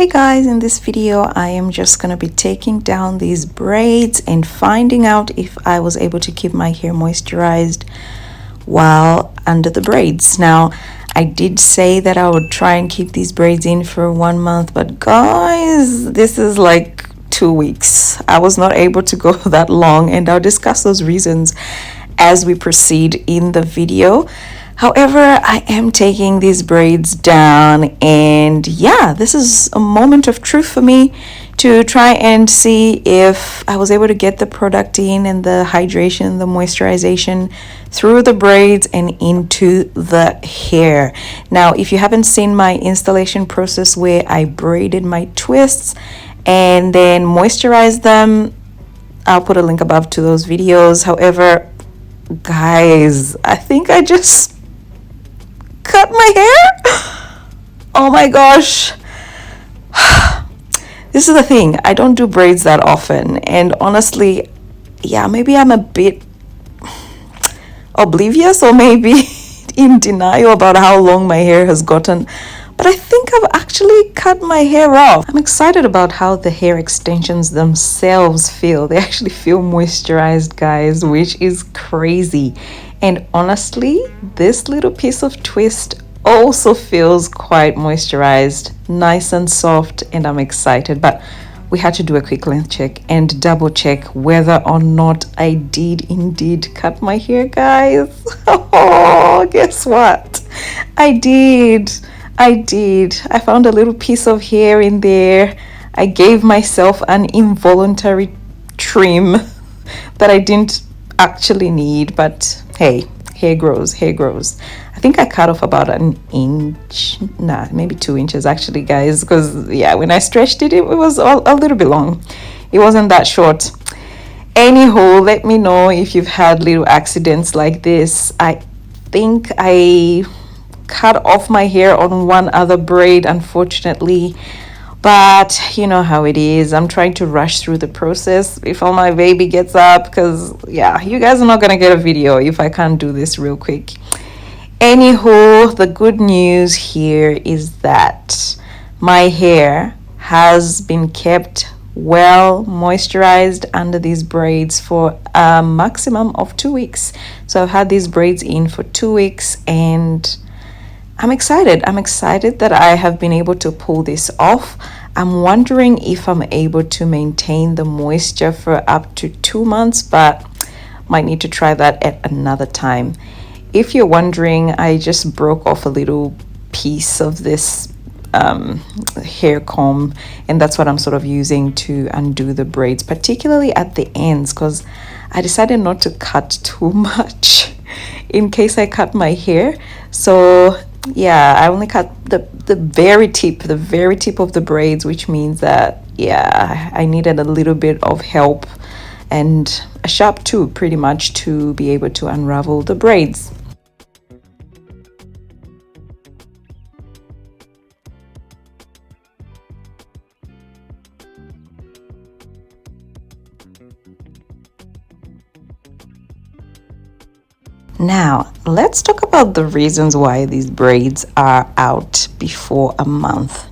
Hey guys, in this video I am just going to be taking down these braids and finding out if I was able to keep my hair moisturized while under the braids. Now I did say that I would try and keep these braids in for 1 month, but guys, this is like 2 weeks. I was not able to go that long, and I'll discuss those reasons as we proceed in the video. However, I am taking these braids down, and yeah, this is a moment of truth for me to try and see if I was able to get the product in and the hydration, the moisturization through the braids and into the hair. Now, if you haven't seen my installation process where I braided my twists and then moisturized them, I'll put a link above to those videos. However, guys, I think I just cut my hair. Oh my gosh. This is the thing, I don't do braids that often, and honestly, yeah, maybe I'm a bit oblivious or maybe in denial about how long my hair has gotten, but I think I've actually cut my hair off. I'm excited about how the hair extensions themselves feel. They actually feel moisturized, guys, which is crazy. And honestly, this little piece of twist also feels quite moisturized, nice and soft, and I'm excited. But we had to do a quick length check and double check whether or not I did indeed cut my hair, guys. Oh, guess what? I did. I found a little piece of hair in there. I gave myself an involuntary trim that I didn't actually need, but hey, hair grows. I think I cut off about an inch, maybe 2 inches actually, guys, because yeah, when I stretched it, it was a little bit long. It wasn't that short. Anyhow, let me know if you've had little accidents like this. I think I cut off my hair on one other braid, unfortunately, but you know how it is. I'm trying to rush through the process before my baby gets up, because yeah, you guys are not gonna get a video if I can't do this real quick. Anywho, the good news here is that my hair has been kept well moisturized under these braids for a maximum of 2 weeks. So I've had these braids in for 2 weeks, and I'm excited that I have been able to pull this off. I'm wondering if I'm able to maintain the moisture for up to 2 months, but might need to try that at another time. If you're wondering, I just broke off a little piece of this hair comb, and that's what I'm sort of using to undo the braids, particularly at the ends, because I decided not to cut too much in case I cut my hair. So yeah, I only cut the very tip of the braids, which means that yeah, I needed a little bit of help and a sharp tool pretty much to be able to unravel the braids. Now, let's talk about the reasons why these braids are out before a month.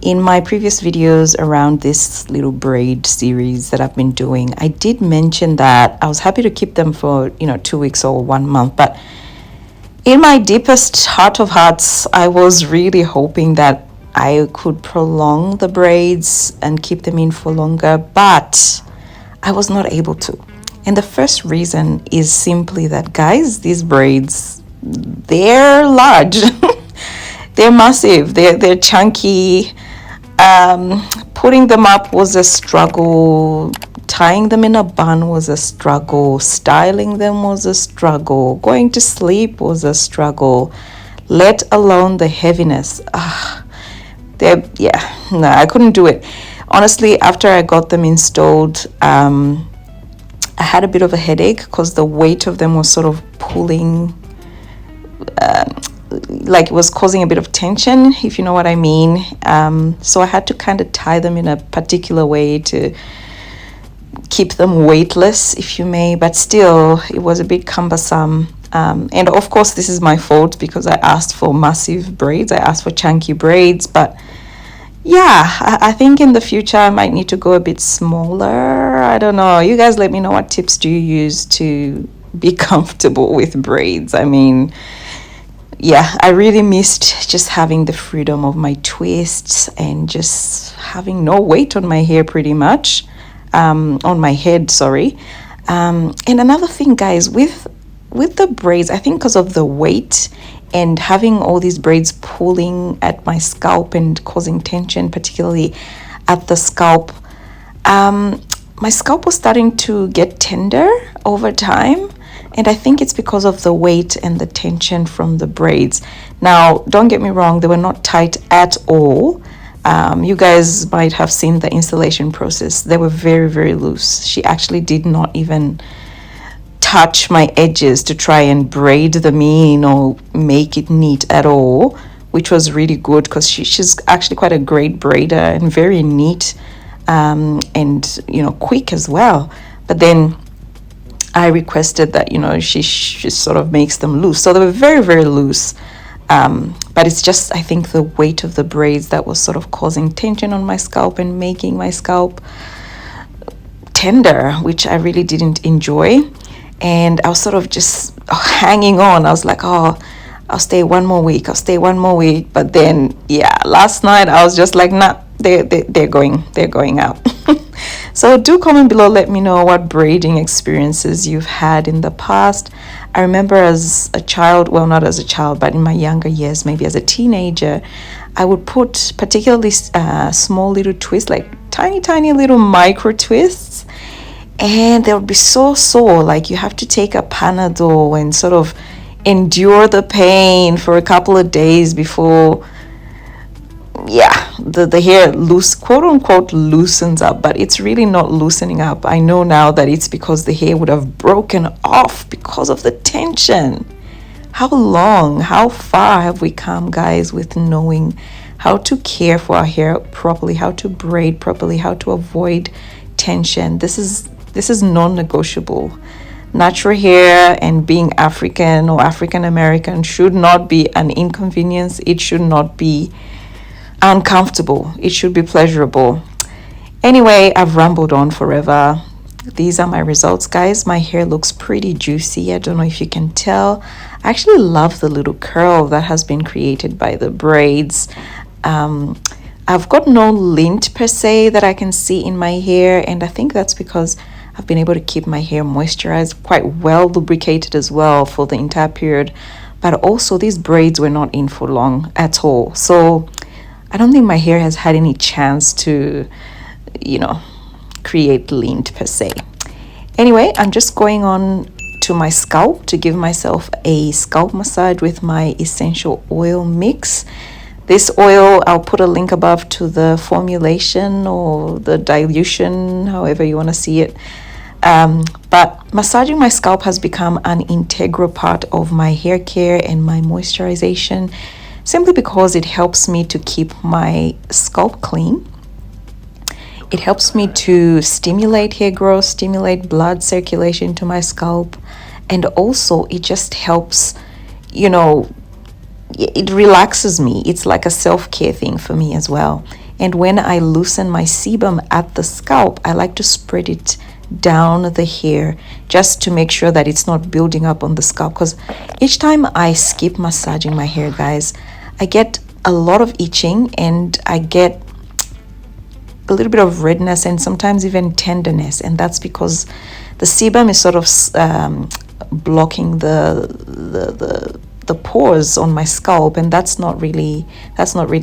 In my previous videos around this little braid series that I've been doing, I did mention that I was happy to keep them for 2 weeks or 1 month, but in my deepest heart of hearts, I was really hoping that I could prolong the braids and keep them in for longer, but I was not able to. And the first reason is simply that, guys, these braids, they're large. They're massive. They're chunky. Putting them up was a struggle. Tying them in a bun was a struggle. Styling them was a struggle. Going to sleep was a struggle. Let alone the heaviness. I couldn't do it. Honestly, after I got them installed, I had a bit of a headache because the weight of them was sort of pulling, like it was causing a bit of tension, if you know what I mean. So I had to kind of tie them in a particular way to keep them weightless, if you may, but still it was a bit cumbersome. And of course, this is my fault because I asked for massive braids. I asked for chunky braids, but yeah, I think in the future I might need to go a bit smaller. I don't know. You guys let me know, what tips do you use to be comfortable with braids? I mean, yeah, I really missed just having the freedom of my twists and just having no weight on my hair pretty much. On my head, sorry. And another thing, guys, with the braids, I think because of the weight and having all these braids pulling at my scalp and causing tension, particularly at the scalp, my scalp was starting to get tender over time. And I think it's because of the weight and the tension from the braids. Now, don't get me wrong, they were not tight at all. You guys might have seen the installation process. They were very, very loose. She actually did not even touch my edges to try and braid them in or make it neat at all, which was really good because she's actually quite a great braider and very neat, and quick as well. But then I requested that she sort of makes them loose, so they were very, very loose. But it's just, I think, the weight of the braids that was sort of causing tension on my scalp and making my scalp tender, which I really didn't enjoy. And I was sort of just hanging on. I was like, oh, I'll stay one more week. But then, yeah, last night I was just like, nah, they're going out. So do comment below, let me know what braiding experiences you've had in the past. I remember as a child, well, not as a child, but in my younger years, maybe as a teenager, I would put particularly small little twists, like tiny little micro twists, and they would be so sore. Like you have to take a Panadol and sort of endure the pain for a couple of days before, yeah, the hair quote unquote loosens up. But it's really not loosening up. I know now that it's because the hair would have broken off because of the tension. How far have we come, guys, with knowing how to care for our hair properly, how to braid properly, how to avoid tension? This is non-negotiable. Natural hair and being African or African American should not be an inconvenience. It should not be uncomfortable. It should be pleasurable. Anyway, I've rambled on forever. These are my results, guys. My hair looks pretty juicy. I don't know if you can tell. I actually love the little curl that has been created by the braids. I've got no lint per se that I can see in my hair, and I think that's because I've been able to keep my hair moisturized, quite well lubricated as well for the entire period. But also these braids were not in for long at all. So I don't think my hair has had any chance to, create lint per se. Anyway, I'm just going on to my scalp to give myself a scalp massage with my essential oil mix. This oil, I'll put a link above to the formulation or the dilution, however you want to see it. But massaging my scalp has become an integral part of my hair care and my moisturization, simply because it helps me to keep my scalp clean. It helps me to stimulate hair growth, stimulate blood circulation to my scalp, and also it just helps, it relaxes me. It's like a self-care thing for me as well. And when I loosen my sebum at the scalp, I like to spread it down the hair just to make sure that it's not building up on the scalp, because each time I skip massaging my hair, guys, I get a lot of itching and I get a little bit of redness and sometimes even tenderness, and that's because the sebum is sort of blocking the pores on my scalp, and that's not really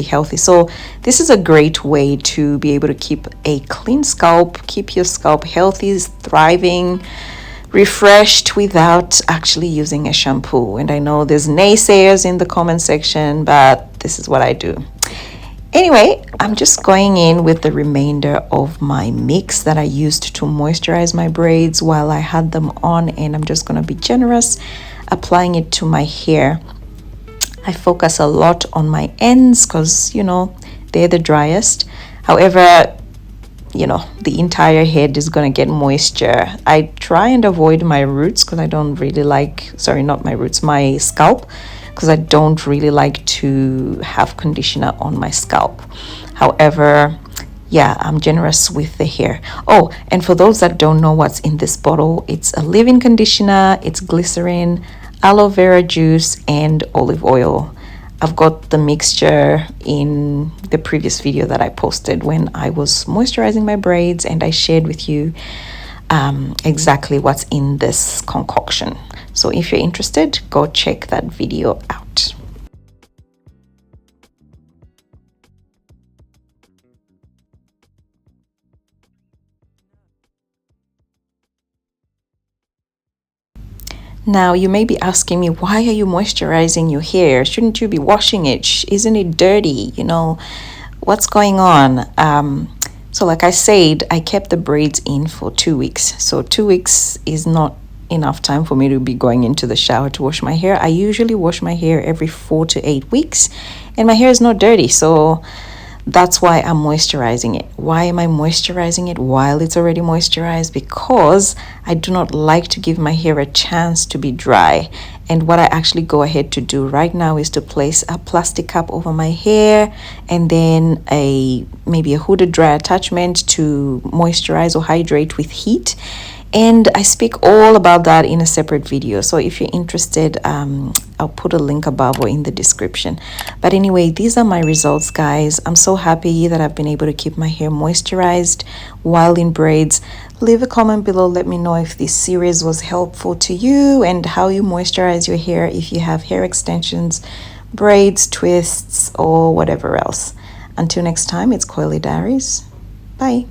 healthy. So this is a great way to be able to keep a clean scalp, keep your scalp healthy, thriving, refreshed without actually using a shampoo. And I know there's naysayers in the comment section, but this is what I do. Anyway, I'm just going in with the remainder of my mix that I used to moisturize my braids while I had them on, and I'm just going to be generous applying it to my hair. I focus a lot on my ends because they're the driest. However, you know, the entire head is gonna get moisture. I try and avoid my roots because I don't really like, sorry, not my roots, my scalp, because I don't really like to have conditioner on my scalp. However, yeah, I'm generous with the hair. Oh, and for those that don't know what's in this bottle, it's a leave-in conditioner, it's glycerin, aloe vera juice, and olive oil. I've got the mixture in the previous video that I posted when I was moisturizing my braids, and I shared with you exactly what's in this concoction. So if you're interested, go check that video out. Now, you may be asking me, why are you moisturizing your hair? Shouldn't you be washing it? Isn't it dirty? You know, what's going on? So like I said, I kept the braids in for 2 weeks. So 2 weeks is not enough time for me to be going into the shower to wash my hair. I usually wash my hair every 4 to 8 weeks, and my hair is not dirty. So that's why I'm moisturizing it. Why am I moisturizing it while it's already moisturized? Because I do not like to give my hair a chance to be dry. And what I actually go ahead to do right now is to place a plastic cap over my hair, and then maybe a hooded dry attachment to moisturize or hydrate with heat. And I speak all about that in a separate video. So if you're interested, I'll put a link above or in the description. But anyway, these are my results, guys. I'm so happy that I've been able to keep my hair moisturized while in braids. Leave a comment below. Let me know if this series was helpful to you and how you moisturize your hair if you have hair extensions, braids, twists, or whatever else. Until next time, it's Coily Diaries. Bye.